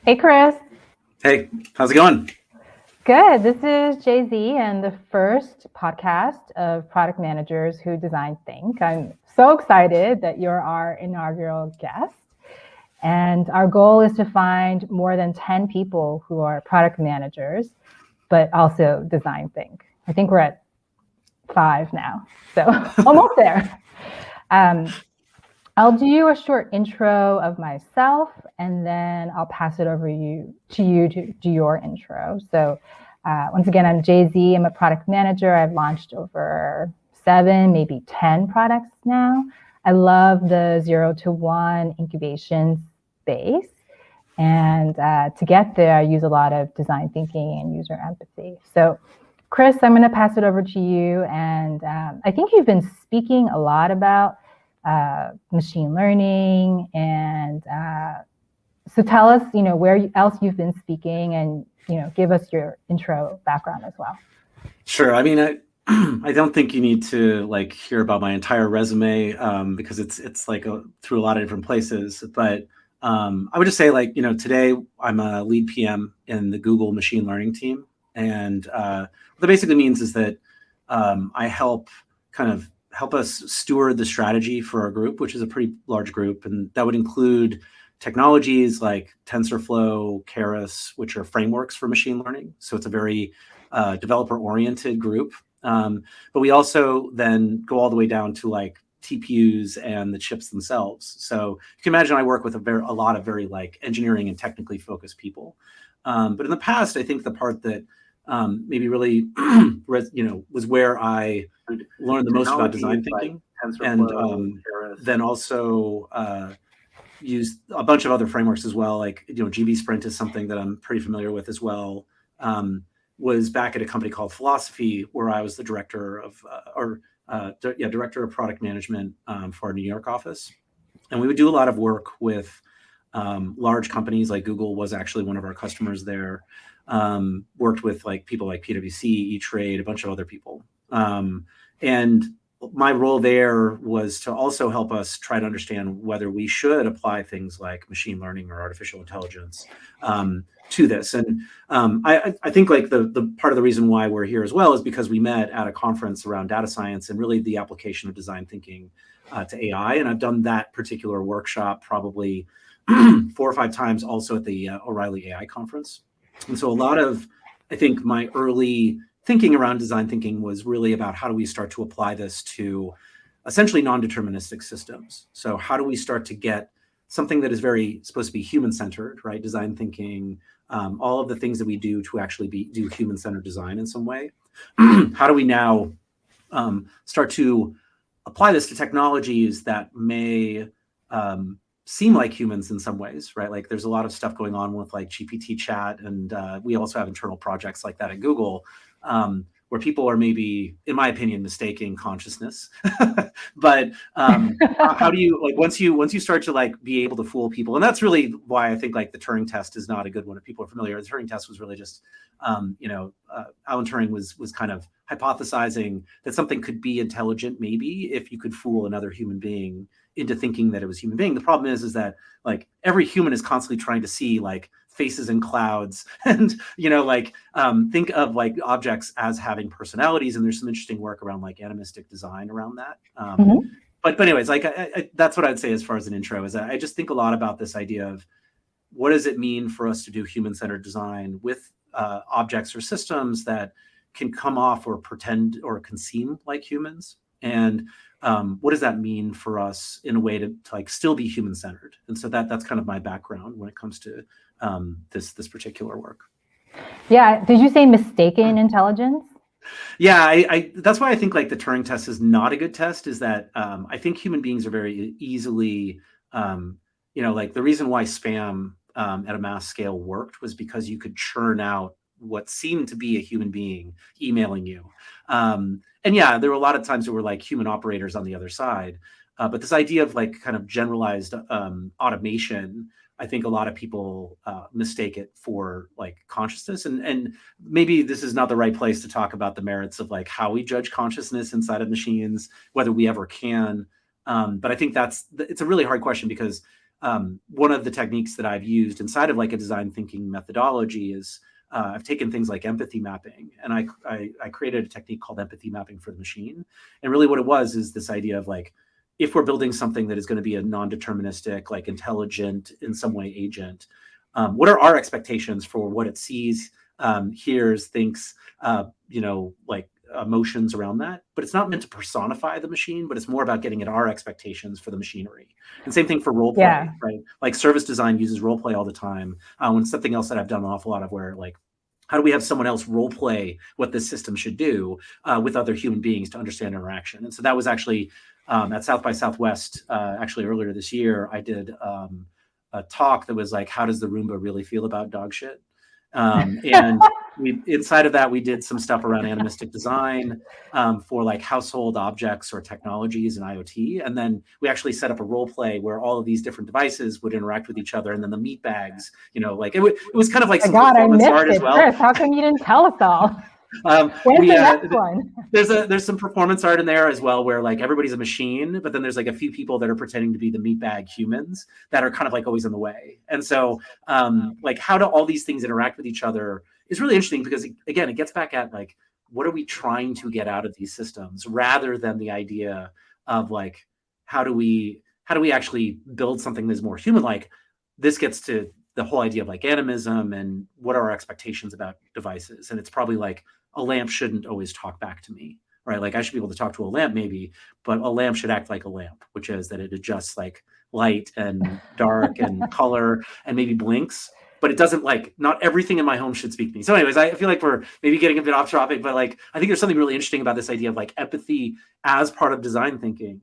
Hey, Chris. Hey, how's it going? Good. This is Jay-Z and the first podcast of product managers who design think. I'm so excited that you're our inaugural guest. And our goal is to find more than 10 people who are product managers, but also design think. I think we're at 5 now, so almost there. Um, I'll do a short intro of myself, and then I'll pass it over to you to do your intro. So once again, I'm Jay-Z. I'm a product manager. I've launched over 7, maybe 10 products now. I love the 0 to 1 incubation space. And to get there, I use a lot of design thinking and user empathy. So Chris, I'm going to pass it over to you. And I think you've been speaking a lot about machine learning, and so tell us, where else you've been speaking, and give us your intro background as well. Sure. I mean, I don't think you need to hear about my entire resume because it's through a lot of different places. But I would just say today I'm a lead PM in the Google machine learning team, and what that basically means is that I help us steward the strategy for our group, which is a pretty large group, and that would include technologies like TensorFlow, Keras, which are frameworks for machine learning. So it's a very developer-oriented group. But we also then go all the way down to TPUs and the chips themselves. So you can imagine I work with a lot of very engineering and technically focused people. But in the past, I think the part that maybe really was where I learned the most about design thinking, and then also used a bunch of other frameworks as well. GB Sprint is something that I'm pretty familiar with as well. Was back at a company called Philosophy, where I was the director of director of product management for our New York office, and we would do a lot of work with large companies. Like Google was actually one of our customers there. Worked with people like PwC, E-Trade, a bunch of other people. And my role there was to also help us try to understand whether we should apply things like machine learning or artificial intelligence to this. And I think the part of the reason why we're here as well is because we met at a conference around data science and really the application of design thinking to AI. And I've done that particular workshop probably 4 or 5 times also at the O'Reilly AI conference. And so a lot of, I think, my early thinking around design thinking was really about how do we start to apply this to essentially non-deterministic systems. So how do we start to get something that is very supposed to be human-centered, right? Design thinking, all of the things that we do to actually do human-centered design in some way. How do we now start to apply this to technologies that may seem like humans in some ways, right? There's a lot of stuff going on with GPT chat, and we also have internal projects like that at Google, where people are maybe, in my opinion, mistaking consciousness. But how do you once you start to be able to fool people? And that's really why I think the Turing test is not a good one. If people are familiar, the Turing test was really just Alan Turing was kind of hypothesizing that something could be intelligent maybe if you could fool another human being into thinking that it was a human being. The problem is that every human is constantly trying to see faces in clouds and think of objects as having personalities, and there's some interesting work around animistic design around that. But anyways, that's what I'd say as far as an intro is that I just think a lot about this idea of what does it mean for us to do human-centered design with objects or systems that can come off or pretend or can seem like humans, and what does that mean for us in a way to still be human-centered? And so that's kind of my background when it comes to this particular work. Yeah. Did you say mistaken intelligence? Yeah, I that's why I think the Turing test is not a good test, is that I think human beings are very easily, the reason why spam at a mass scale worked was because you could churn out what seemed to be a human being emailing you. And yeah, there were a lot of times there were human operators on the other side. But this idea of kind of generalized automation, I think a lot of people mistake it for consciousness. And maybe this is not the right place to talk about the merits of how we judge consciousness inside of machines, whether we ever can. But I think it's a really hard question because one of the techniques that I've used inside of like a design thinking methodology is I've taken things like empathy mapping, and I created a technique called empathy mapping for the machine. And really what it was is this idea of like, if we're building something that is going to be a non-deterministic, like intelligent, in some way agent, what are our expectations for what it sees, hears, thinks, like emotions around that? But it's not meant to personify the machine, but it's more about getting at our expectations for the machinery. And same thing for role play, right? Like service design uses role play all the time. When something else that I've done an awful lot of, where like, how do we have someone else role play what this system should do with other human beings to understand interaction? And so that was actually at South by Southwest, actually earlier this year, I did a talk that was like, how does the Roomba really feel about dog shit? And inside of that, we did some stuff around animistic design for like household objects or technologies and IoT. And then we actually set up a role play where all of these different devices would interact with each other. And then the meat bags, like it was kind of like some performance art as well. Chris, how come you didn't tell us all? When's the next one? There's some performance art in there as well, where like everybody's a machine, but then there's like a few people that are pretending to be the meatbag humans that are kind of like always in the way. And so like how do all these things interact with each other is really interesting, because again, it gets back at like, what are we trying to get out of these systems, rather than the idea of like, how do we actually build something that's more human-like? This gets to the whole idea of like animism and what are our expectations about devices. And it's probably like, a lamp shouldn't always talk back to me, right? Like I should be able to talk to a lamp maybe, but a lamp should act like a lamp, which is that it adjusts like light and dark and color and maybe blinks, but it doesn't like, not everything in my home should speak to me. So anyways, I feel like we're maybe getting a bit off topic, but like, I think there's something really interesting about this idea of like empathy as part of design thinking,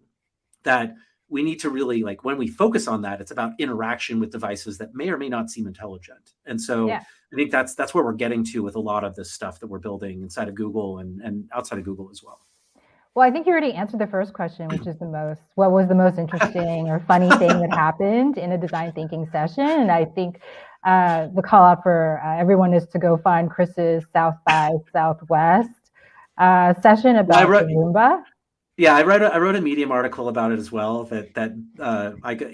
that we need to really, like, when we focus on that, it's about interaction with devices that may or may not seem intelligent. And so I think that's where we're getting to with a lot of this stuff that we're building inside of Google and outside of Google as well. Well, I think you already answered the first question, which is what was the most interesting or funny thing that happened in a design thinking session? And I think the call out for everyone is to go find Chris's South by Southwest session about the Roomba. Yeah, I wrote a Medium article about it as well. It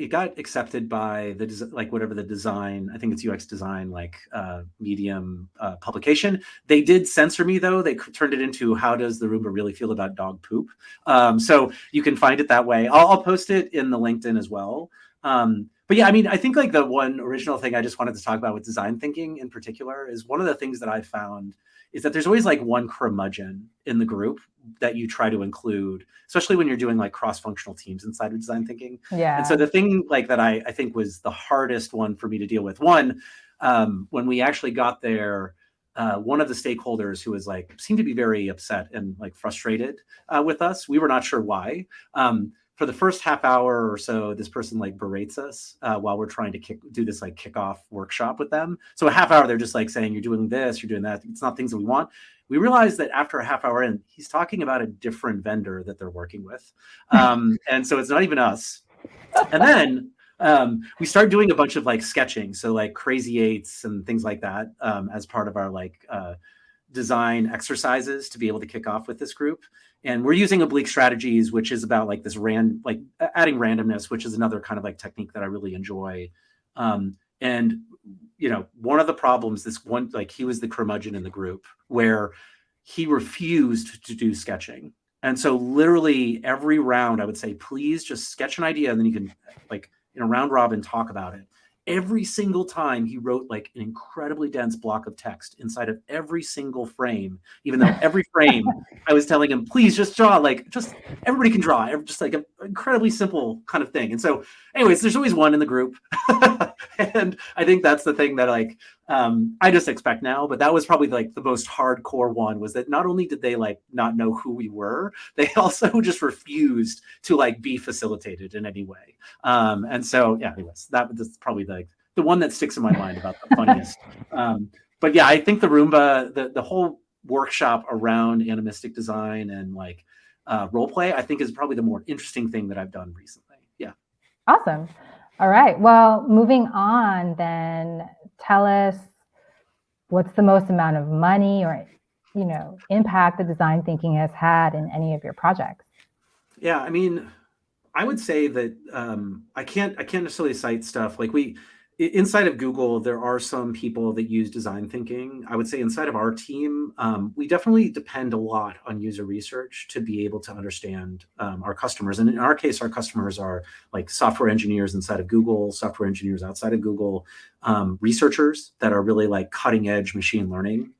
got accepted by whatever the design, I think it's UX design, Medium publication. They did censor me though. They turned it into how does the Roomba really feel about dog poop? So you can find it that way. I'll post it in the LinkedIn as well. But yeah, I mean, I think like the one original thing I just wanted to talk about with design thinking in particular is one of the things that I found is that there's always like one curmudgeon in the group that you try to include, especially when you're doing like cross-functional teams inside of design thinking. Yeah. And so the thing like that I think was the hardest one for me to deal with, when we actually got there, one of the stakeholders who was like, seemed to be very upset and like frustrated with us. We were not sure why. For the first half hour or so, this person like berates us while we're trying to do this like kickoff workshop with them. So a half hour, they're just like saying, you're doing this, you're doing that. It's not things that we want. We realized that after a half hour in, he's talking about a different vendor that they're working with. And so it's not even us. And then we start doing a bunch of like sketching. So like crazy eights and things like that as part of our like design exercises to be able to kick off with this group. And we're using oblique strategies, which is about like this adding randomness, which is another kind of like technique that I really enjoy. And one of the problems, he was the curmudgeon in the group where he refused to do sketching. And so literally every round I would say, please just sketch an idea. And then you can like in a round robin talk about it. Every single time he wrote like an incredibly dense block of text inside of every single frame, even though every frame I was telling him, please just draw, just everybody can draw, just like an incredibly simple kind of thing. And so anyways, there's always one in the group. And I think that's the thing that I just expect now, but that was probably like the most hardcore one, was that not only did they like not know who we were, they also just refused to like be facilitated in any way. And so yeah, anyways, that's probably the one that sticks in my mind about the funniest. But yeah, I think the Roomba, the whole workshop around animistic design and like role play, I think is probably the more interesting thing that I've done recently. Yeah. Awesome. All right. Well, moving on then, tell us what's the most amount of money or, impact that design thinking has had in any of your projects? Yeah. I mean, I would say that I can't necessarily cite stuff like inside of Google, there are some people that use design thinking. I would say inside of our team, we definitely depend a lot on user research to be able to understand our customers. And in our case, our customers are like software engineers inside of Google, software engineers outside of Google, researchers that are really like cutting edge machine learning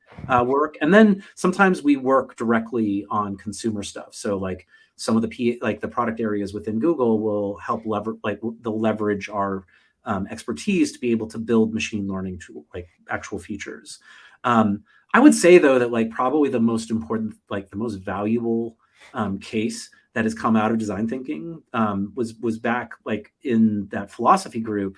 work. And then sometimes we work directly on consumer stuff. So like some of the product areas within Google will help they'll leverage our expertise to be able to build machine learning to like actual features. I would say though that like probably the most important, like the most valuable case that has come out of design thinking was back like in that philosophy group.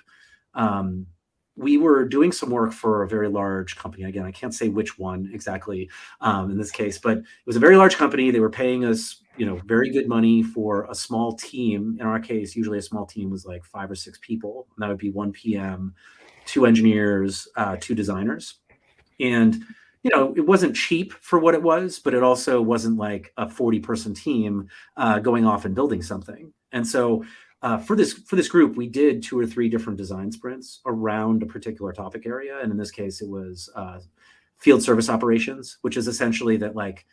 We were doing some work for a very large company. Again, I can't say which one exactly in this case, but it was a very large company. They were paying us, very good money for a small team. In our case, usually a small team was like 5 or 6 people. And that would be 1 PM, 2 engineers, 2 designers. And, it wasn't cheap for what it was, but it also wasn't like a 40-person team going off and building something. And so for this group, we did 2 or 3 different design sprints around a particular topic area. And in this case, it was field service operations, which is essentially that like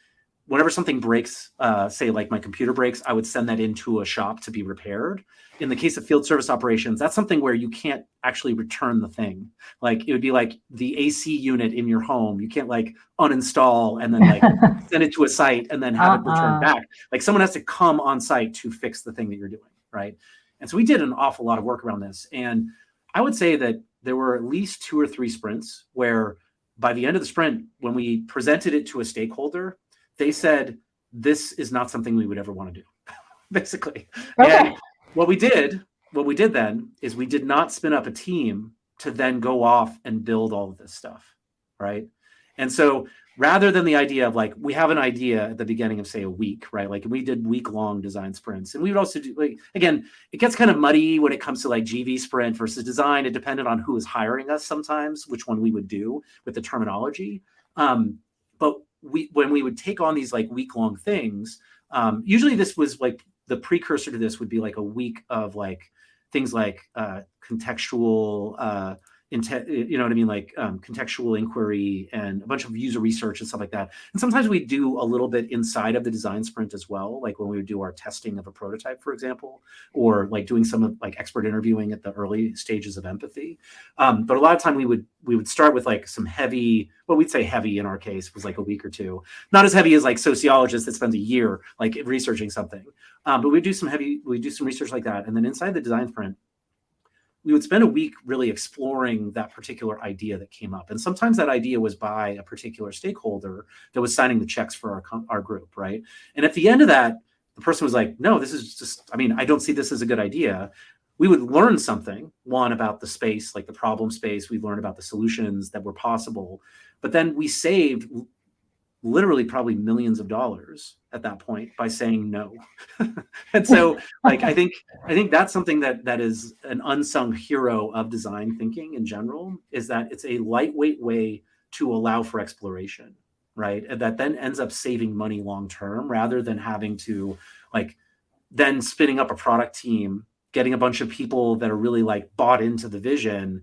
whenever something breaks, say like my computer breaks, I would send that into a shop to be repaired. In the case of field service operations, that's something where you can't actually return the thing. Like it would be like the AC unit in your home. You can't like uninstall and then like send it to a site and then have it returned back. Like someone has to come on site to fix the thing that you're doing, right? And so we did an awful lot of work around this. And I would say that there were at least 2 or 3 sprints where by the end of the sprint, when we presented it to a stakeholder, they said, this is not something we would ever want to do, basically. Okay. And what we did then is we did not spin up a team to then go off and build all of this stuff, right? And so rather than the idea of like, we have an idea at the beginning of say a week, right? Like we did week-long design sprints. And we would also do like, again, it gets kind of muddy when it comes to like GV sprint versus design. It depended on who was hiring us sometimes, which one we would do with the terminology. But when we would take on these like week-long things, usually this was like the precursor to this would be like a week of like things like contextual you know what I mean? Like contextual inquiry and a bunch of user research and stuff like that. And sometimes we do a little bit inside of the design sprint as well, like when we would do our testing of a prototype, for example, or like doing some of like expert interviewing at the early stages of empathy. But a lot of time we would start with like some heavy, well, we'd say heavy in our case was like a week or 2, not as heavy as like sociologists that spends a year like researching something. But we do some research like that. And then inside the design sprint, we would spend a week really exploring that particular idea that came up. And sometimes that idea was by a particular stakeholder that was signing the checks for our group, right? And at the end of that, the person was like, no, this is just, I don't see this as a good idea. We would learn something, one, about the space, like the problem space. We learned about the solutions that were possible. But then we saved literally probably millions of dollars at that point by saying no. And so like I think that's something that is an unsung hero of design thinking in general, is that it's a lightweight way to allow for exploration, right? And that then ends up saving money long term, rather than having to like then spinning up a product team, getting a bunch of people that are really like bought into the vision,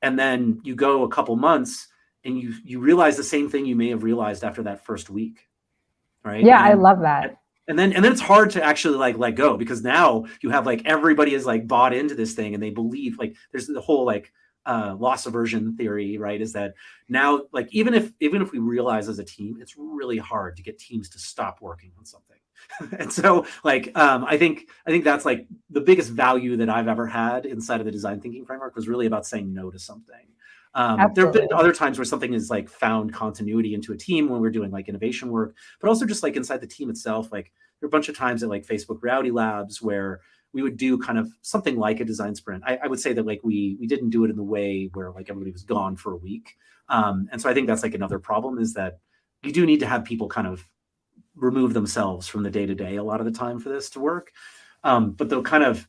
and then you go a couple months and you realize the same thing you may have realized after that first week, right? Yeah, I love that. And then it's hard to actually like let go, because now you have like everybody is like bought into this thing and they believe, like there's the whole like loss aversion theory, right? Is that now like even if we realize as a team, it's really hard to get teams to stop working on something. And so like I think that's like the biggest value that I've ever had inside of the design thinking framework, was really about saying no to something. There have been other times where something is like found continuity into a team when we're doing like innovation work, but also just like inside the team itself. Like there are a bunch of times at like Facebook Reality Labs where we would do kind of something like a design sprint. I would say that like we didn't do it in the way where like everybody was gone for a week. And so I think that's like another problem, is that you do need to have people kind of remove themselves from the day-to-day a lot of the time for this to work. But the kind of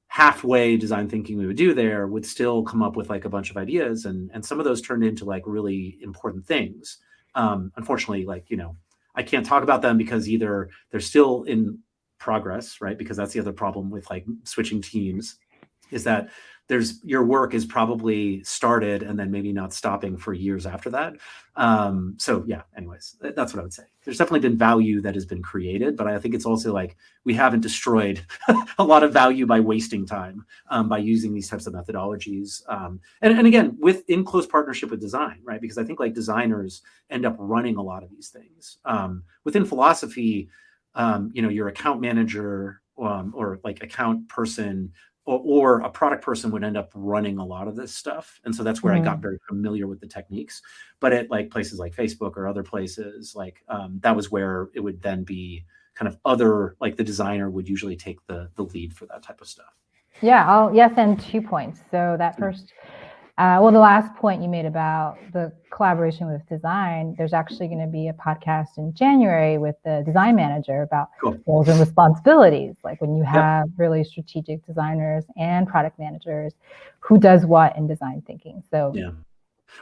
halfway design thinking we would do there would still come up with like a bunch of ideas, and some of those turned into like really important things. Unfortunately, like, I can't talk about them because either they're still in progress, right? Because that's the other problem with like switching teams, is that your work is probably started and then maybe not stopping for years after that. So yeah, anyways, that's what I would say. There's definitely been value that has been created, but I think it's also like we haven't destroyed a lot of value by wasting time by using these types of methodologies. And again, in close partnership with design, right? Because I think like designers end up running a lot of these things. Within philosophy, your account manager or like account person or a product person would end up running a lot of this stuff. And so that's where I got very familiar with the techniques. But at like places like Facebook or other places, like that was where it would then be kind of like the designer would usually take the lead for that type of stuff. Yeah, yes, and 2 points. So that first, the last point you made about the collaboration with design, there's actually going to be a podcast in January with the design manager about roles and responsibilities, like when you have really strategic designers and product managers, who does what in design thinking. So yeah.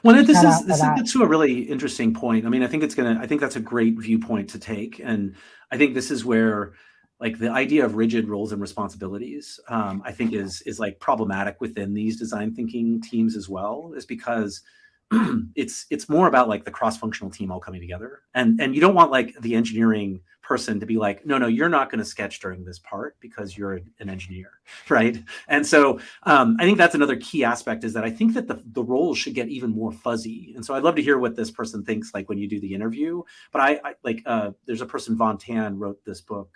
Well, this is to a really interesting point. I mean, I think that's a great viewpoint to take. And I think this is where like the idea of rigid roles and responsibilities, I think is like problematic within these design thinking teams as well, is because it's more about like the cross-functional team all coming together. And you don't want like the engineering person to be like, no, you're not going to sketch during this part because you're an engineer, right? And so I think that's another key aspect, is that I think that the roles should get even more fuzzy. And so I'd love to hear what this person thinks like when you do the interview. But I like there's a person, Von Tan, wrote this book,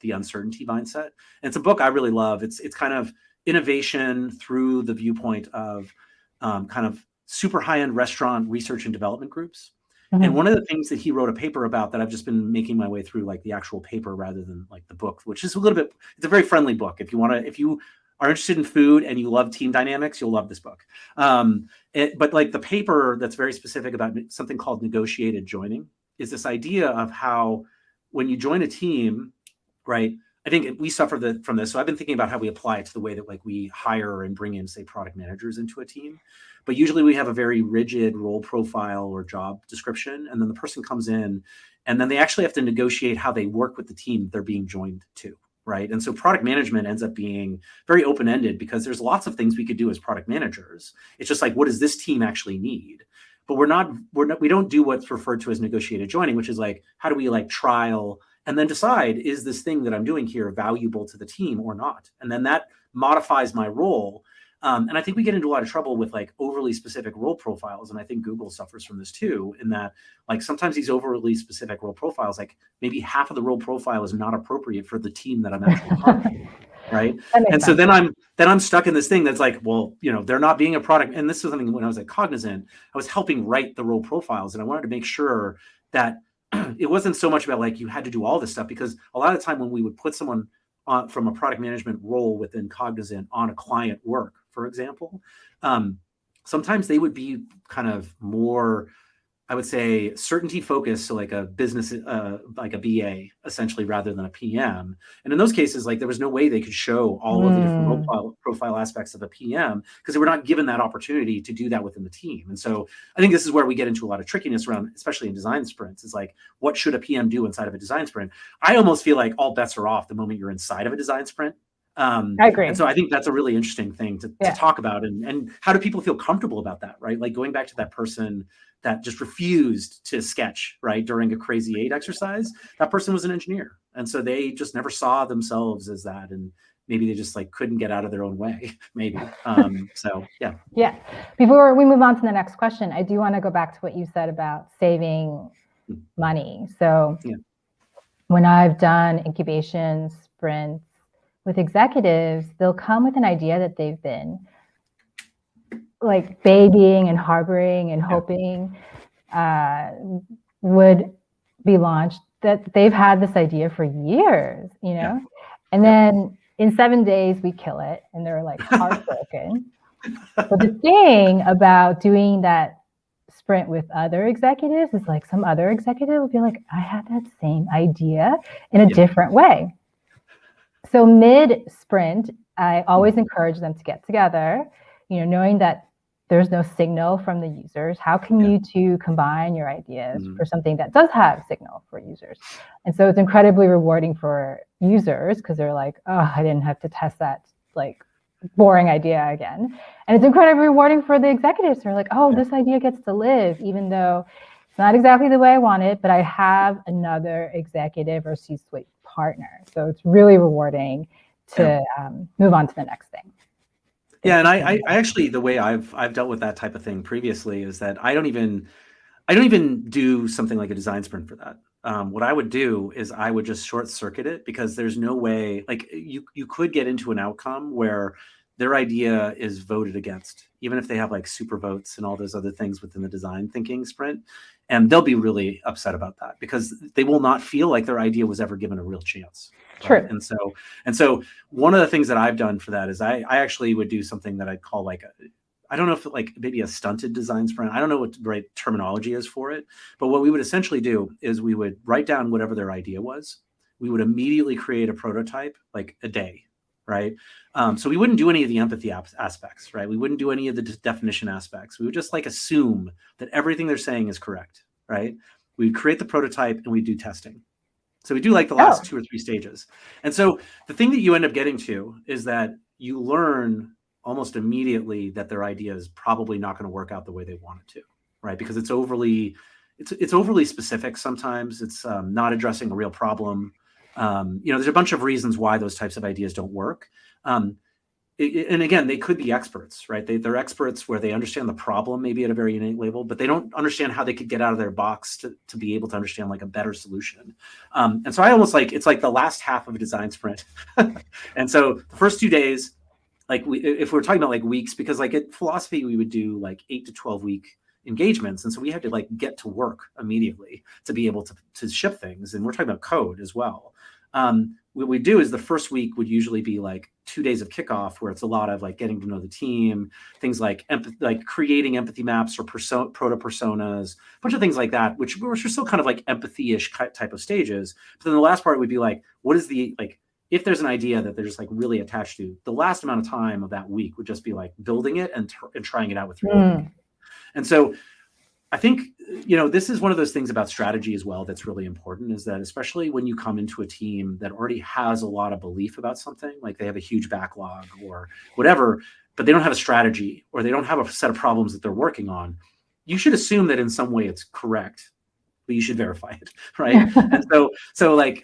The Uncertainty Mindset. And it's a book I really love. It's kind of innovation through the viewpoint of kind of super high-end restaurant research and development groups. And one of the things that he wrote a paper about that I've just been making my way through, like the actual paper rather than like the book, which is it's a very friendly book. If you are interested in food and you love team dynamics, you'll love this book. But like the paper that's very specific about something called negotiated joining is this idea of how when you join a team, right? I think we suffer from this. So I've been thinking about how we apply it to the way that like we hire and bring in, say, product managers into a team. But usually we have a very rigid role profile or job description. And then the person comes in and then they actually have to negotiate how they work with the team they're being joined to, right? And so product management ends up being very open-ended because there's lots of things we could do as product managers. It's just like, what does this team actually need? But we don't do what's referred to as negotiated joining, which is like, how do we like trial and then decide, is this thing that I'm doing here valuable to the team or not? And then that modifies my role. And I think we get into a lot of trouble with like overly specific role profiles. And I think Google suffers from this too, in that like sometimes these overly specific role profiles, like maybe half of the role profile is not appropriate for the team that I'm actually part of. Right. And so then I'm stuck in this thing that's like, well, they're not being a product. And this was something when I was at Cognizant, I was helping write the role profiles. And I wanted to make sure that it wasn't so much about like you had to do all this stuff, because a lot of time when we would put someone from a product management role within Cognizant on a client work, for example, sometimes they would be kind of more, I would say, certainty focused, so like a business, like a BA, essentially, rather than a PM. And in those cases, like there was no way they could show all of the different profile aspects of a PM because they were not given that opportunity to do that within the team. And so I think this is where we get into a lot of trickiness around, especially in design sprints, is like, what should a PM do inside of a design sprint? I almost feel like all bets are off the moment you're inside of a design sprint. I agree. And so I think that's a really interesting thing to talk about. And how do people feel comfortable about that, right? Like going back to that person that just refused to sketch, right, during a Crazy 8 exercise, that person was an engineer. And so they just never saw themselves as that. And maybe they just like couldn't get out of their own way, maybe. So, yeah. Yeah. Before we move on to the next question, I do want to go back to what you said about saving money. So when I've done incubation sprints with executives, they'll come with an idea that they've been like babying and harboring and hoping would be launched, that they've had this idea for years, and then in 7 days we kill it and they're like heartbroken. But the thing about doing that sprint with other executives is like some other executive will be like, I had that same idea in a different way. So mid-sprint, I always encourage them to get together, knowing that there's no signal from the users. How can you two combine your ideas for something that does have signal for users? And so it's incredibly rewarding for users because they're like, oh, I didn't have to test that like boring idea again. And it's incredibly rewarding for the executives. They're like, oh, this idea gets to live, even though it's not exactly the way I want it, but I have another executive or C-suite partner. So it's really rewarding to move on to the next thing. Yeah, and I actually, the way I've dealt with that type of thing previously is that I don't even do something like a design sprint for that. What I would do is I would just short circuit it, because there's no way, like you could get into an outcome where their idea is voted against, even if they have like super votes and all those other things within the design thinking sprint. And they'll be really upset about that because they will not feel like their idea was ever given a real chance. Right? True. And so one of the things that I've done for that is I actually would do something that I'd call like I don't know if like maybe a stunted design sprint. I don't know what the right terminology is for it, but what we would essentially do is we would write down whatever their idea was. We would immediately create a prototype like a day, right? So we wouldn't do any of the empathy aspects, right? We wouldn't do any of the definition aspects. We would just like assume that everything they're saying is correct, right? We'd create the prototype and we'd do testing. So we do like the last 2 or 3 stages. And so the thing that you end up getting to is that you learn almost immediately that their idea is probably not going to work out the way they want it to, right? Because it's overly specific sometimes. It's not addressing a real problem. There's a bunch of reasons why those types of ideas don't work. And again, they could be experts, right? They're experts where they understand the problem maybe at a very innate level, but they don't understand how they could get out of their box to be able to understand like a better solution. And so I almost like, it's like the last half of a design sprint. And so the first 2 days, like if we're talking about like weeks, because like at Philosophy, we would do like 8 to 12 week engagements. And so we had to like get to work immediately to be able to ship things. And we're talking about code as well. What we do is the first week would usually be like 2 days of kickoff, where it's a lot of like getting to know the team, things like like creating empathy maps or proto personas, a bunch of things like that, which are still kind of like empathy-ish type of stages. But then the last part would be like, what is the, like, if there's an idea that they're just like really attached to, the last amount of time of that week would just be like building it and trying it out with your people. And so I think, this is one of those things about strategy as well that's really important, is that especially when you come into a team that already has a lot of belief about something, like they have a huge backlog or whatever, but they don't have a strategy or they don't have a set of problems that they're working on, you should assume that in some way it's correct, but you should verify it, right? And so like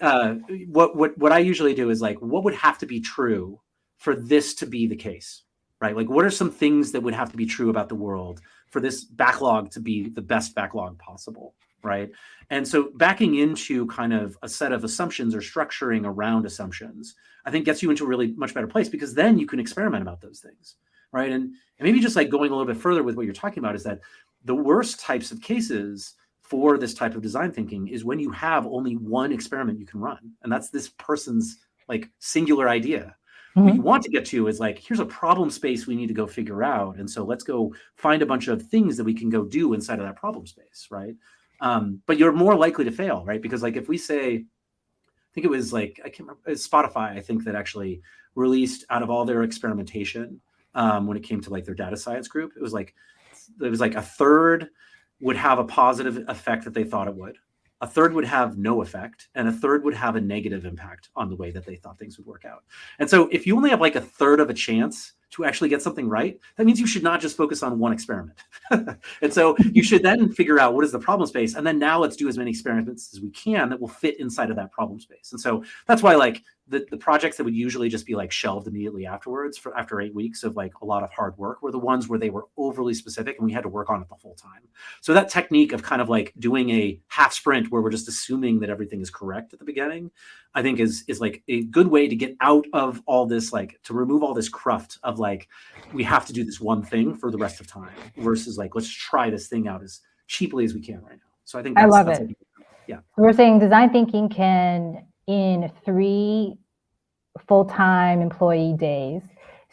what I usually do is like, what would have to be true for this to be the case, right? Like, what are some things that would have to be true about the world for this backlog to be the best backlog possible, right? And so backing into kind of a set of assumptions or structuring around assumptions, I think gets you into a really much better place, because then you can experiment about those things, right? And maybe just like going a little bit further with what you're talking about is that the worst types of cases for this type of design thinking is when you have only one experiment you can run, and that's this person's like singular idea. What you want to get to is like, here's a problem space we need to go figure out. And so let's go find a bunch of things that we can go do inside of that problem space, right? But you're more likely to fail, right? Because like if we say, I think it was like, I can't remember, it's Spotify, I think, that actually released out of all their experimentation when it came to like their data science group, it was like a third would have a positive effect that they thought it would. A third would have no effect, and a third would have a negative impact on the way that they thought things would work out. And so if you only have like a third of a chance to actually get something right, that means you should not just focus on one experiment. And so you should then figure out what is the problem space. And then now let's do as many experiments as we can that will fit inside of that problem space. And so that's why like the projects that would usually just be like shelved immediately afterwards after 8 weeks of like a lot of hard work were the ones where they were overly specific and we had to work on it the whole time. So that technique of kind of like doing a half sprint where we're just assuming that everything is correct at the beginning, I think is like a good way to get out of all this, like to remove all this cruft of like, we have to do this one thing for the rest of time versus like, let's try this thing out as cheaply as we can right now. So I think I love it. Yeah. We're saying design thinking can, in 3 full-time employee days,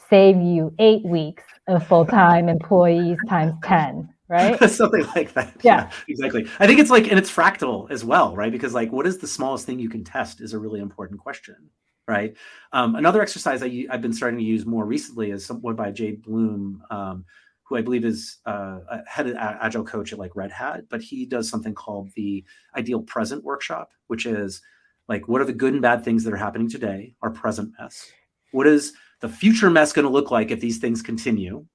save you 8 weeks of full-time employees times 10, right? Something like that. Yeah, exactly. I think it's like, and it's fractal as well, right? Because like, what is the smallest thing you can test is a really important question, right? Another exercise I've been starting to use more recently is one by Jay Bloom, who I believe is a head agile coach at like Red Hat, but he does something called the Ideal Present Workshop, which is Like, what are the good and bad things that are happening today, our present mess? What is the future mess going to look like if these things continue?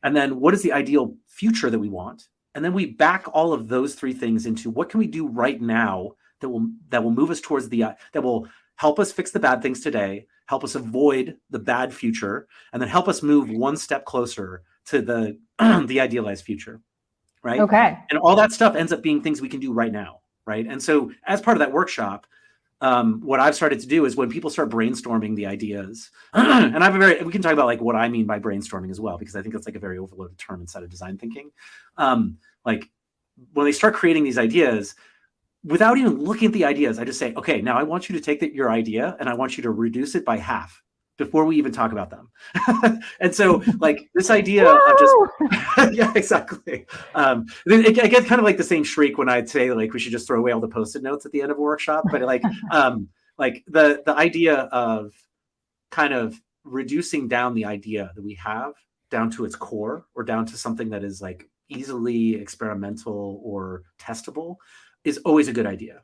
And then what is the ideal future that we want? And then we back all of those three things into what can we do right now that will move us towards that will help us fix the bad things today, help us avoid the bad future, and then help us move one step closer to the the idealized future, right? Okay. And all that stuff ends up being things we can do right now, right? And so as part of that workshop, what I've started to do is when people start brainstorming the ideas, and we can talk about like what I mean by brainstorming as well, because I think that's like a very overloaded term inside of design thinking. Like when they start creating these ideas, without even looking at the ideas, I just say, okay, now I want you to take your idea and I want you to reduce it by half before we even talk about them. And so like this idea of just, yeah, exactly. I get kind of like the same shriek when I'd say like, we should just throw away all the Post-it notes at the end of a workshop, but like the idea of kind of reducing down the idea that we have down to its core or down to something that is like easily experimental or testable is always a good idea,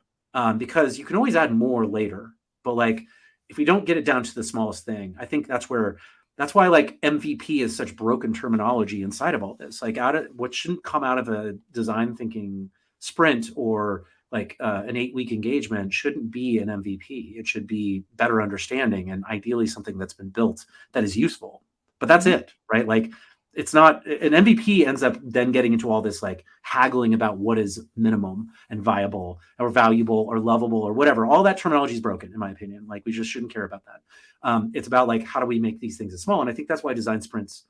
because you can always add more later. But like, if we don't get it down to the smallest thing, I think that's why like MVP is such broken terminology inside of all this. Like what shouldn't come out of a design thinking sprint or like an 8-week engagement shouldn't be an MVP. It should be better understanding and ideally something that's been built that is useful. But that's it, right? Like it's not an MVP ends up then getting into all this like haggling about what is minimum and viable or valuable or lovable or whatever. All that terminology is broken, in my opinion. Like we just shouldn't care about that. It's about like, how do we make these things as small? And I think that's why design sprints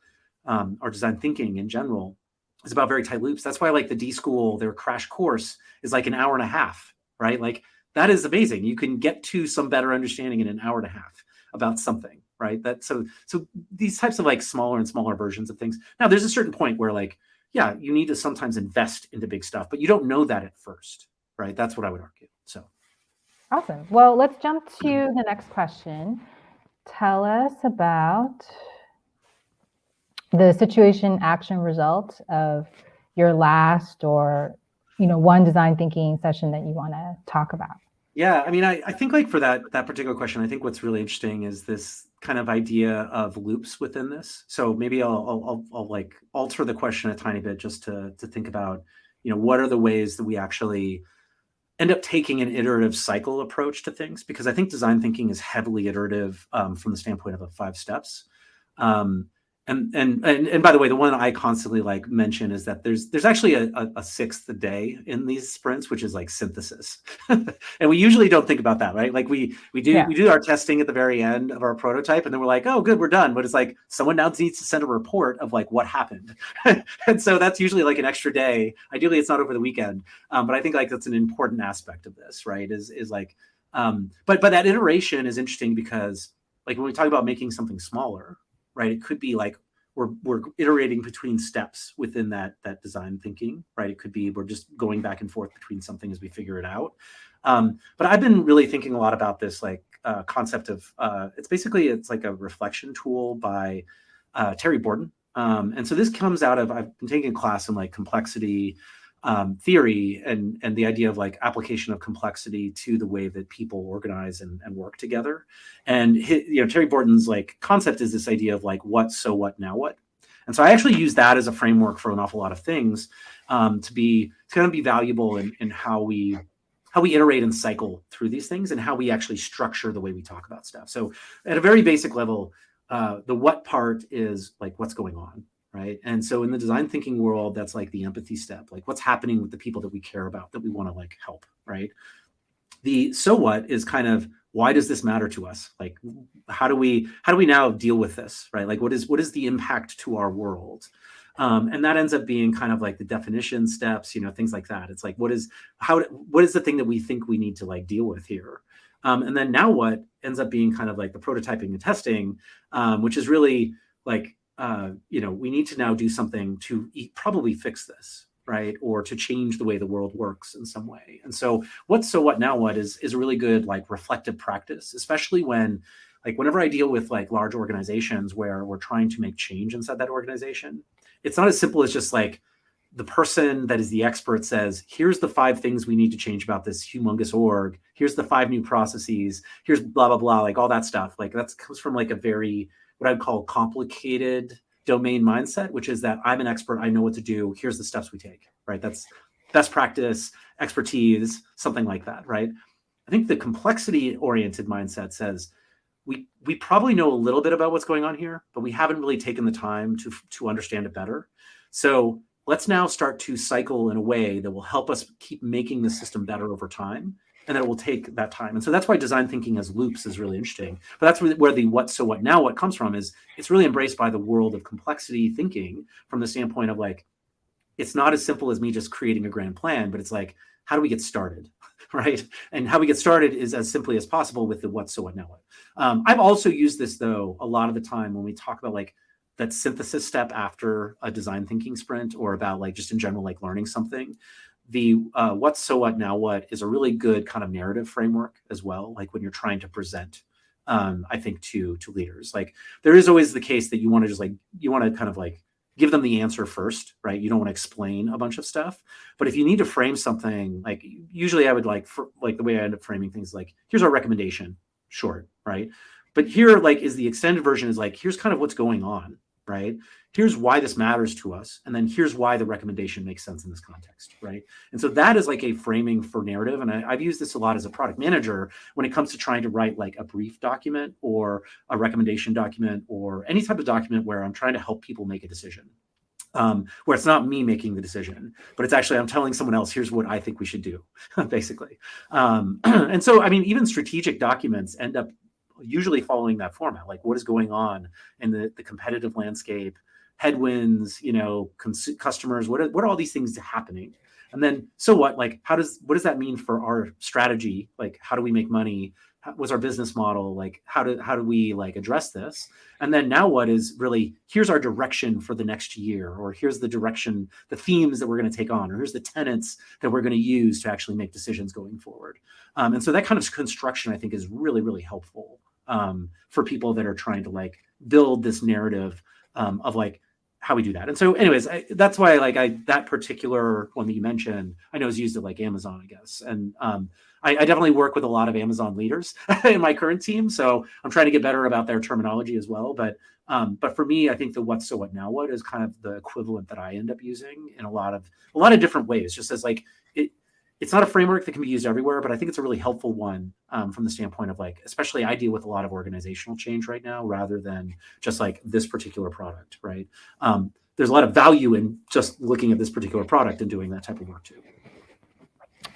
or design thinking in general is about very tight loops. That's why like the D School, their crash course is like an hour and a half, right? Like that is amazing. You can get to some better understanding in an hour and a half about something. Right. So these types of like smaller and smaller versions of things. Now, there's a certain point where like, yeah, you need to sometimes invest into big stuff, but you don't know that at first. Right. That's what I would argue. So. Awesome. Well, let's jump to the next question. Tell us about the situation action result of your last or, one design thinking session that you want to talk about. Yeah, I mean, I think like for that particular question, I think what's really interesting is this kind of idea of loops within this. So maybe I'll like alter the question a tiny bit just to think about, what are the ways that we actually end up taking an iterative cycle approach to things? Because I think design thinking is heavily iterative from the standpoint of the 5 steps. And by the way, the one I constantly like mention is that there's actually a 6th day in these sprints, which is like synthesis. And we usually don't think about that, right? Like we do our testing at the very end of our prototype, and then we're like, oh, good, we're done. But it's like someone now needs to send a report of like what happened. And so that's usually like an extra day. Ideally, it's not over the weekend. But I think like that's an important aspect of this, right? Is like, but that iteration is interesting because like when we talk about making something smaller, right? It could be like we're iterating between steps within that design thinking, right? It could be we're just going back and forth between something as we figure it out. But I've been really thinking a lot about this like concept of it's like a reflection tool by Terry Borden. And so this comes out of, I've been taking a class in like complexity theory and the idea of like application of complexity to the way that people organize and work together. And Terry Borden's like concept is this idea of like what, so what, now what. And so I actually use that as a framework for an awful lot of things to kind of be valuable in how we iterate and cycle through these things and how we actually structure the way we talk about stuff. So at a very basic level, the what part is like what's going on. Right. And so in the design thinking world, that's like the empathy step, like what's happening with the people that we care about, that we want to like help. Right. The so what is kind of why does this matter to us? Like, how do we now deal with this? Right. Like what is the impact to our world? And that ends up being kind of like the definition steps, things like that. It's like, what is the thing that we think we need to like deal with here? And then now what ends up being kind of like the prototyping and testing, which is really like, we need to now do something to probably fix this, right? Or to change the way the world works in some way. And so what now what is a really good like reflective practice, especially when like whenever I deal with like large organizations where we're trying to make change inside that organization, it's not as simple as just like the person that is the expert says, here's the 5 things we need to change about this humongous org. Here's the 5 new processes. Here's blah, blah, blah, like all that stuff. Like that comes from like a very, what I'd call complicated domain mindset, which is that I'm an expert. I know what to do. Here's the steps we take, right? That's best practice, expertise, something like that, right? I think the complexity oriented mindset says, we probably know a little bit about what's going on here, but we haven't really taken the time to understand it better. So let's now start to cycle in a way that will help us keep making the system better over time, and that it will take that time. And so that's why design thinking as loops is really interesting. But that's where the what, so what, now what comes from is it's really embraced by the world of complexity thinking from the standpoint of like, it's not as simple as me just creating a grand plan, but it's like, how do we get started, right? And how we get started is as simply as possible with the what, so what, now what. I've also used this though a lot of the time when we talk about like that synthesis step after a design thinking sprint, or about like just in general, like learning something. The what, so what, now what is a really good kind of narrative framework as well. Like when you're trying to present, I think to leaders, like there is always the case that you want to just like, you want to kind of like give them the answer first, right? You don't want to explain a bunch of stuff. But if you need to frame something, like usually I would like, for like the way I end up framing things, like here's our recommendation, short, right? But here, like, is the extended version is like, here's kind of what's going on, right? Here's why this matters to us. And then here's why the recommendation makes sense in this context, right? And so that is like a framing for narrative. And I've used this a lot as a product manager when it comes to trying to write like a brief document or a recommendation document or any type of document where I'm trying to help people make a decision. Where it's not me making the decision, but it's actually I'm telling someone else, here's what I think we should do, basically. And so, I mean, even strategic documents end up usually following that format, like what is going on in the competitive landscape, headwinds, you know, customers, what are all these things happening? And then, so what, like, what does that mean for our strategy? Like, how do we make money? What's our business model? Like, how do we like address this? And then now what is really, here's our direction for the next year, or here's the direction, the themes that we're going to take on, or here's the tenets that we're going to use to actually make decisions going forward. And so that kind of construction, I think, is really, really helpful for people that are trying to like build this narrative of like how we do that. And so anyways, that's why like that particular one that you mentioned, I know is used at like Amazon, I guess. And I definitely work with a lot of Amazon leaders in my current team. So I'm trying to get better about their terminology as well. But for me, I think the what, so what, now what is kind of the equivalent that I end up using in a lot of different ways, just as like it's not a framework that can be used everywhere, but I think it's a really helpful one from the standpoint of like, especially I deal with a lot of organizational change right now, rather than just like this particular product, right? There's a lot of value in just looking at this particular product and doing that type of work too.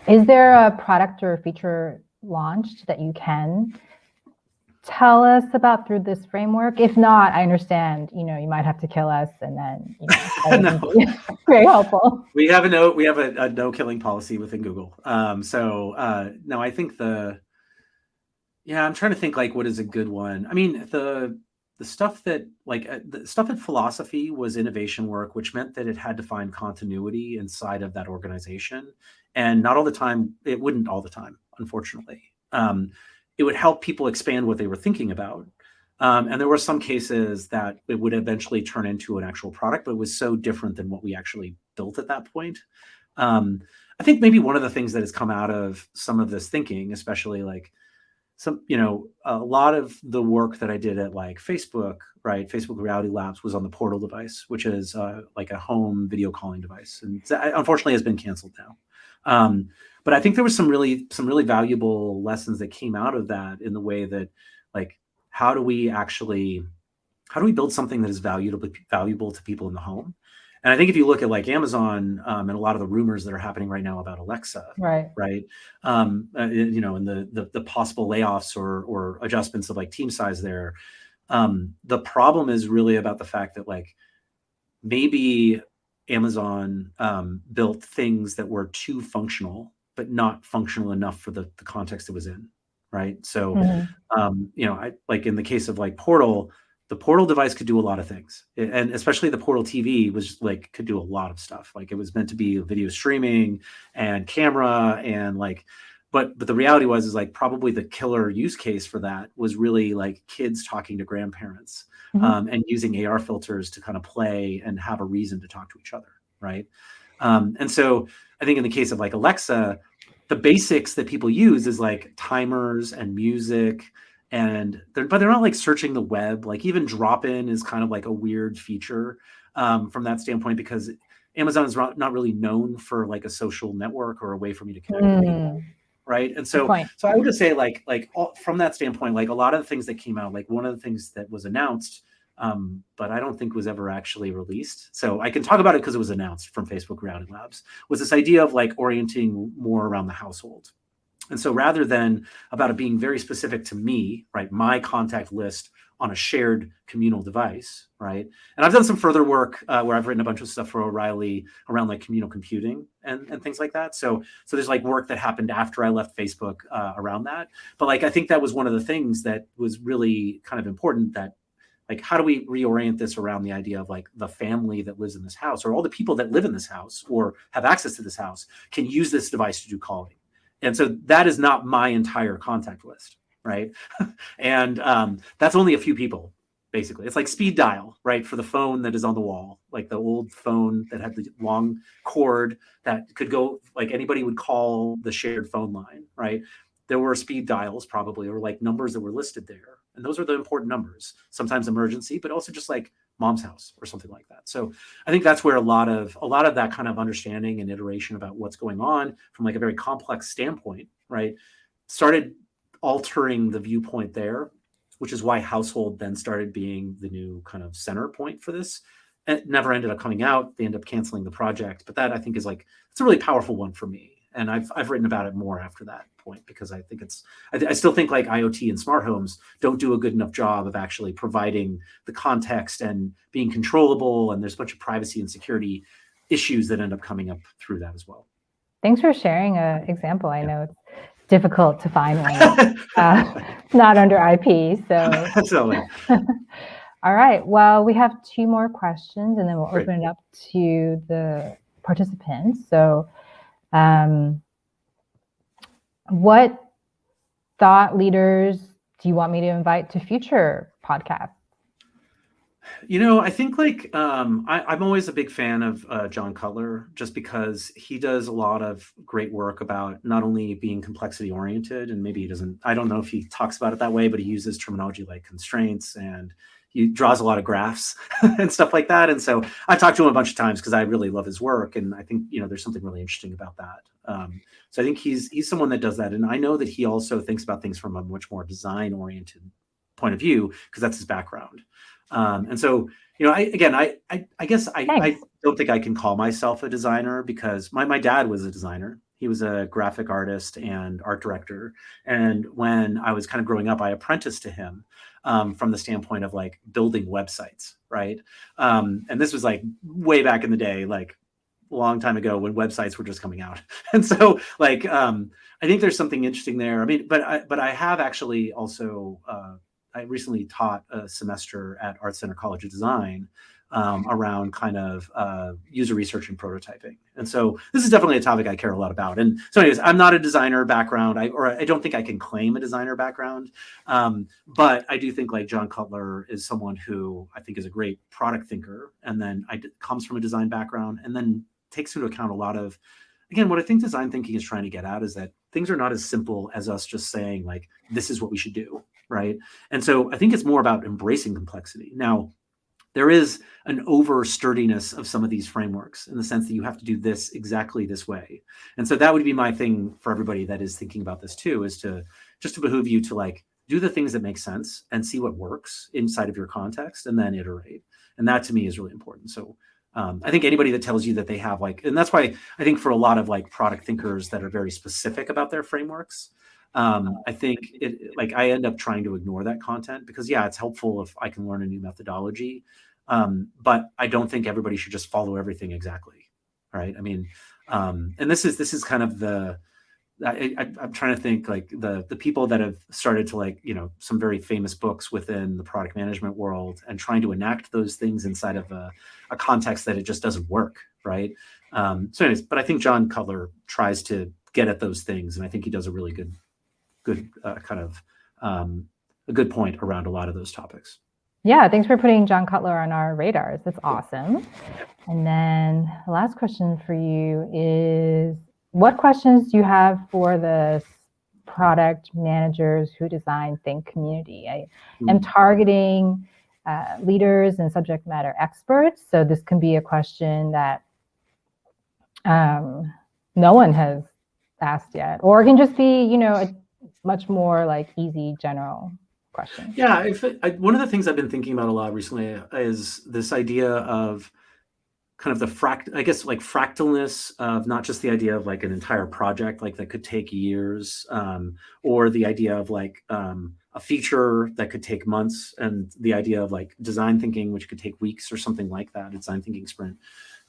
Is there a product or feature launched that you can tell us about through this framework? If not, I understand, you know, you might have to kill us, and then, you know, No. Very helpful. We have a no killing policy within Google. No, I think I'm trying to think like what is a good one. I mean, the stuff that philosophy was innovation work, which meant that it had to find continuity inside of that organization. And not all the time, it wouldn't all the time, unfortunately. It would help people expand what they were thinking about. And there were some cases that it would eventually turn into an actual product, but it was so different than what we actually built at that point. I think maybe one of the things that has come out of some of this thinking, especially like a lot of the work that I did at like Facebook, right? Facebook Reality Labs was on the Portal device, which is like a home video calling device, and unfortunately has been canceled now. But I think there was some really valuable lessons that came out of that, in the way that like, how do we build something that is valuable to people in the home? And I think if you look at like Amazon and a lot of the rumors that are happening right now about Alexa, right, and the possible layoffs or adjustments of like team size there, the problem is really about the fact that like maybe Amazon built things that were too functional, but not functional enough for the context it was in, right? So, I like in the case of like Portal, the Portal device could do a lot of things, and especially the Portal TV was like could do a lot of stuff. Like it was meant to be video streaming and camera and like, but the reality is like probably the killer use case for that was really like kids talking to grandparents and using AR filters to kind of play and have a reason to talk to each other, right? And so I think in the case of like Alexa, the basics that people use is like timers and music, but they're not like searching the web. Like even drop-in is kind of like a weird feature from that standpoint, because Amazon is not really known for like a social network or a way for me to connect with people. Right. And so I would just say from that standpoint, like a lot of the things that came out, like one of the things that was announced, but I don't think was ever actually released. So I can talk about it because it was announced from Facebook Reality Labs, was this idea of like orienting more around the household. And so rather than about it being very specific to me, right, my contact list on a shared communal device, right? And I've done some further work where I've written a bunch of stuff for O'Reilly around like communal computing and things like that. So there's like work that happened after I left Facebook around that. But like, I think that was one of the things that was really kind of important, that like, how do we reorient this around the idea of like the family that lives in this house, or all the people that live in this house or have access to this house can use this device to do calling. And so that is not my entire contact list, right? And that's only a few people, basically. It's like speed dial, right? For the phone that is on the wall, like the old phone that had the long cord that could go, like anybody would call the shared phone line, right? There were speed dials probably, or like numbers that were listed there. And those are the important numbers, sometimes emergency, but also just like mom's house or something like that. So I think that's where a lot of that kind of understanding and iteration about what's going on from like a very complex standpoint, right, started altering the viewpoint there, which is why household then started being the new kind of center point for this. It never ended up coming out. They ended up canceling the project, but that I think is like, it's a really powerful one for me. And I've written about it more after that point, because I think I still think like IoT and smart homes don't do a good enough job of actually providing the context and being controllable. And there's a bunch of privacy and security issues that end up coming up through that as well. Thanks for sharing an example. I know it's difficult to find one. It's not under IP, so. Absolutely. All right. Well, we have 2 more questions, and then we'll Great. open it up to the participants. So, what thought leaders do you want me to invite to future podcasts? I think like I'm always a big fan of John Cutler, just because he does a lot of great work about not only being complexity oriented, and maybe he doesn't, I don't know if he talks about it that way, but he uses terminology like constraints, and he draws a lot of graphs and stuff like that. And so I've talked to him a bunch of times because I really love his work, and I think there's something really interesting about that. So I think he's someone that does that, and I know that he also thinks about things from a much more design oriented point of view, because that's his background. And so, I guess I don't think I can call myself a designer, because my dad was a designer. He was a graphic artist and art director. And when I was kind of growing up, I apprenticed to him from the standpoint of like building websites, right? And this was like way back in the day, like a long time ago, when websites were just coming out. And so like, I think there's something interesting there. I mean, but I have actually also, I recently taught a semester at Art Center College of Design around kind of user research and prototyping. And so this is definitely a topic I care a lot about. And so anyways, I'm not a designer background, I don't think I can claim a designer background. But I do think like John Cutler is someone who I think is a great product thinker, and then comes from a design background, and then takes into account a lot of, again, what I think design thinking is trying to get at is that things are not as simple as us just saying like, this is what we should do, right? And so I think it's more about embracing complexity. Now, there is an over sturdiness of some of these frameworks, in the sense that you have to do this exactly this way. And so that would be my thing for everybody that is thinking about this too, is to behoove you to like do the things that make sense and see what works inside of your context, and then iterate. And that to me is really important. So I think anybody that tells you that they have like, and that's why I think for a lot of like product thinkers that are very specific about their frameworks, I think I end up trying to ignore that content, because it's helpful if I can learn a new methodology. But I don't think everybody should just follow everything exactly. Right. I mean, and this is kind of I'm trying to think like the people that have started to like, some very famous books within the product management world, and trying to enact those things inside of a context that it just doesn't work. Right. So anyways, but I think John Cutler tries to get at those things, and I think he does a really good kind of a good point around a lot of those topics. Yeah, thanks for putting John Cutler on our radars. That's awesome. And then the last question for you is, what questions do you have for the product managers who design think community? I am targeting leaders and subject matter experts. So this can be a question that no one has asked yet, or it can just be, a much more like easy general question. Yeah, one of the things I've been thinking about a lot recently is this idea of kind of the fractalness of not just the idea of like an entire project like that could take years, or the idea of like a feature that could take months, and the idea of like design thinking which could take weeks or something like that, a design thinking sprint.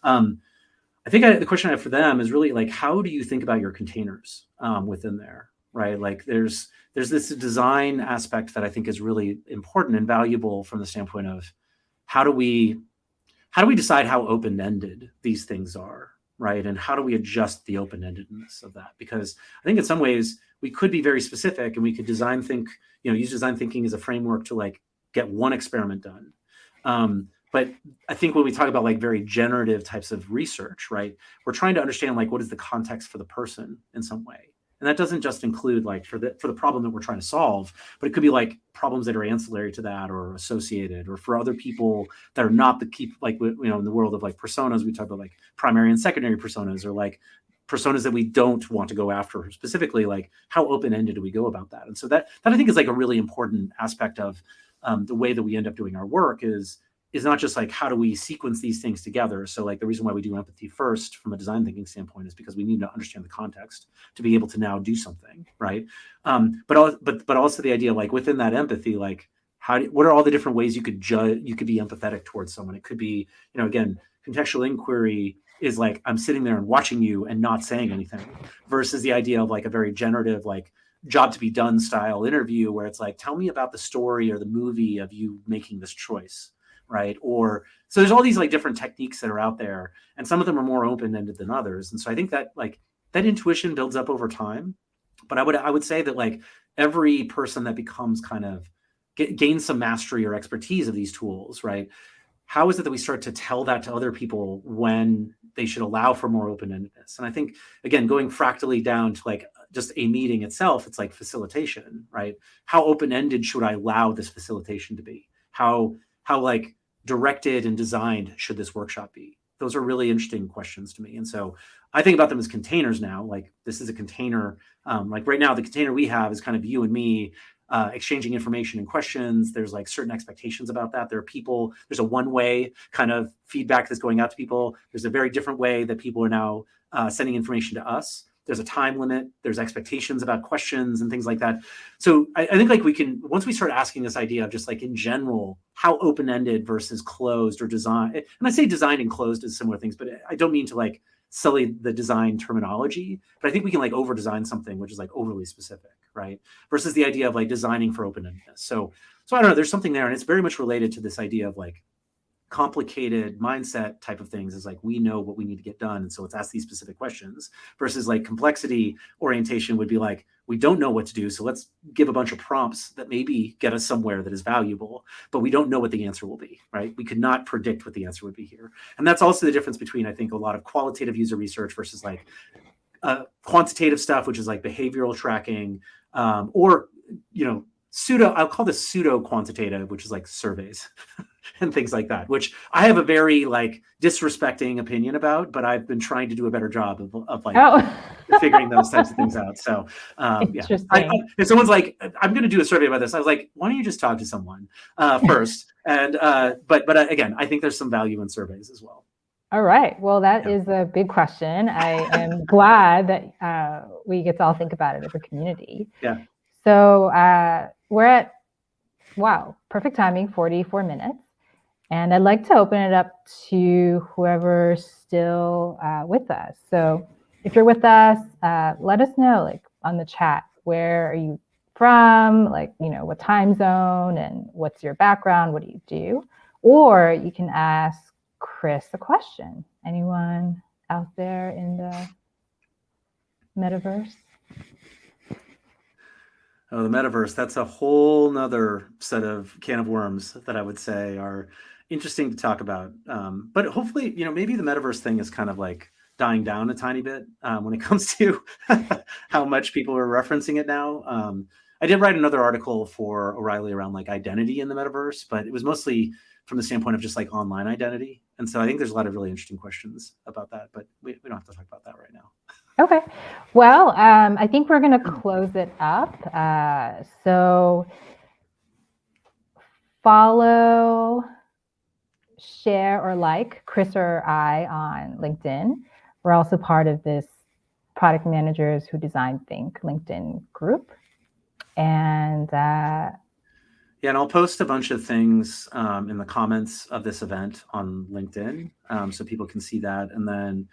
I think the question I have for them is really like, how do you think about your containers within there, right? Like there's this design aspect that I think is really important and valuable from the standpoint of how do we decide how open-ended these things are, right? And how do we adjust the open-endedness of that? Because I think in some ways we could be very specific and we could use design thinking as a framework to like get one experiment done. But I think when we talk about like very generative types of research, right, we're trying to understand like what is the context for the person in some way. And that doesn't just include like for the problem that we're trying to solve, but it could be like problems that are ancillary to that or associated, or for other people that are not the key, like, in the world of like personas, we talk about like primary and secondary personas, or like personas that we don't want to go after specifically, like how open-ended do we go about that? And so that I think is like a really important aspect of the way that we end up doing our work is not just like how do we sequence these things together. So like the reason why we do empathy first from a design thinking standpoint is because we need to understand the context to be able to now do something, right? But also the idea like within that empathy, like what are all the different ways you could be empathetic towards someone? It could be, again, contextual inquiry is like I'm sitting there and watching you and not saying anything, versus the idea of like a very generative like job to be done style interview where it's like, tell me about the story or the movie of you making this choice, right? Or so there's all these like different techniques that are out there, and some of them are more open-ended than others. And so I think that like that intuition builds up over time. But I would say that like every person that becomes kind of gains some mastery or expertise of these tools, right? How is it that we start to tell that to other people when they should allow for more open-endedness? And I think, again, going fractally down to like just a meeting itself, it's like facilitation, right? How open-ended should I allow this facilitation to be? How like directed and designed should this workshop be? Those are really interesting questions to me. And so I think about them as containers now. Like this is a container. Like right now, the container we have is kind of you and me exchanging information and questions. There's like certain expectations about that. There are people, there's a one-way kind of feedback that's going out to people. There's a very different way that people are now sending information to us. There's a time limit. There's expectations about questions and things like that. So I think like we can, once we start asking this idea of just like in general, how open-ended versus closed or design, and I say design and closed as similar things, but I don't mean to like sully the design terminology, but I think we can like over-design something which is like overly specific, right? Versus the idea of like designing for open-endedness. So I don't know, there's something there, and it's very much related to this idea of like complicated mindset type of things is like we know what we need to get done, and so let's ask these specific questions, versus like complexity orientation would be like we don't know what to do, so let's give a bunch of prompts that maybe get us somewhere that is valuable, but we don't know what the answer will be, right? We could not predict what the answer would be here. And that's also the difference between I think a lot of qualitative user research versus like quantitative stuff, which is like behavioral tracking, or I'll call this pseudo quantitative, which is like surveys and things like that, which I have a very like disrespecting opinion about, but I've been trying to do a better job of like figuring those types of things out. So yeah, if someone's like, I'm going to do a survey about this, I was like, why don't you just talk to someone first? And but again, I think there's some value in surveys as well. All right. Well, that is a big question. I am glad that we get to all think about it as a community. Yeah. So we're at, wow, perfect timing, 44 minutes. And I'd like to open it up to whoever's still with us. So if you're with us, let us know, like on the chat, where are you from? Like, what time zone and what's your background? What do you do? Or you can ask Chris a question. Anyone out there in the metaverse? Oh, the metaverse, that's a whole nother set of can of worms that I would say are interesting to talk about. But hopefully, maybe the metaverse thing is kind of like dying down a tiny bit when it comes to how much people are referencing it now. I did write another article for O'Reilly around like identity in the metaverse, but it was mostly from the standpoint of just like online identity. And so I think there's a lot of really interesting questions about that, but we don't have to talk about that right now. Okay. Well, I think we're going to close it up. So follow, share, or like Chris or I on LinkedIn. We're also part of this Product Managers Who Design Think LinkedIn group. And yeah, and I'll post a bunch of things in the comments of this event on LinkedIn so people can see that. And then,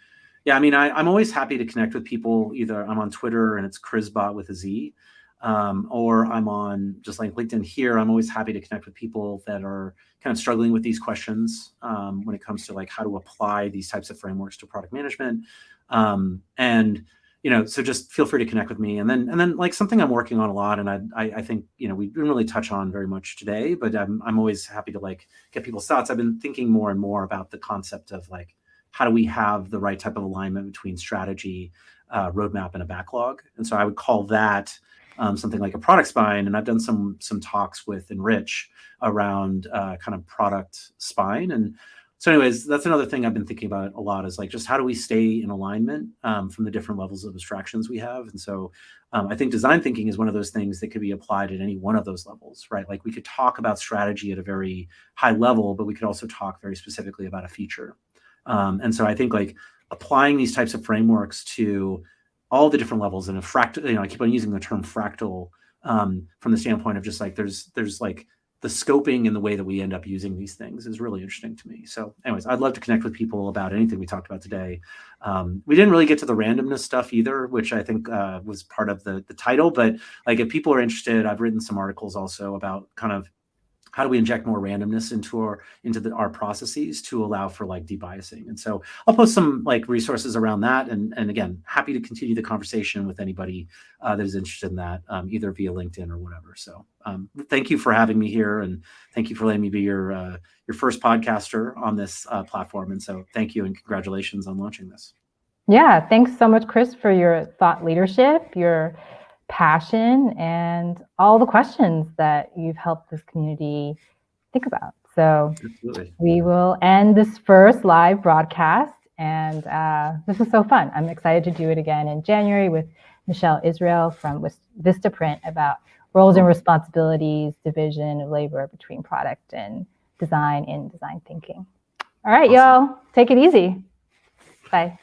yeah, I mean, I'm always happy to connect with people. Either I'm on Twitter and it's ChrisBot with a Z, or I'm on just like LinkedIn here. I'm always happy to connect with people that are kind of struggling with these questions when it comes to like how to apply these types of frameworks to product management. And so just feel free to connect with me. And then like something I'm working on a lot, and I think we didn't really touch on very much today, but I'm always happy to like get people's thoughts. I've been thinking more and more about the concept of like how do we have the right type of alignment between strategy, roadmap, and a backlog. And so I would call that something like a product spine. And I've done some talks with Enrich around kind of product spine. And so anyways, that's another thing I've been thinking about a lot is like just how do we stay in alignment from the different levels of abstractions we have. And so I think design thinking is one of those things that could be applied at any one of those levels, right? Like we could talk about strategy at a very high level, but we could also talk very specifically about a feature. And so I think like applying these types of frameworks to all the different levels in a fractal, I keep on using the term fractal from the standpoint of just like there's like the scoping and the way that we end up using these things is really interesting to me. So anyways, I'd love to connect with people about anything we talked about today. We didn't really get to the randomness stuff either, which I think was part of the title, but like if people are interested, I've written some articles also about kind of how do we inject more randomness into our processes to allow for like debiasing. And so I'll post some like resources around that. And again, happy to continue the conversation with anybody that is interested in that, either via LinkedIn or whatever. So thank you for having me here. And thank you for letting me be your first podcaster on this platform. And so thank you and congratulations on launching this. Yeah, thanks so much, Chris, for your thought leadership, your passion, and all the questions that you've helped this community think about. So Absolutely. We will end this first live broadcast, and this was so fun. I'm excited to do it again in January with Michelle Israel from Vistaprint about roles and responsibilities, division of labor between product and design in design thinking. All right, awesome. Y'all, take it easy. Bye.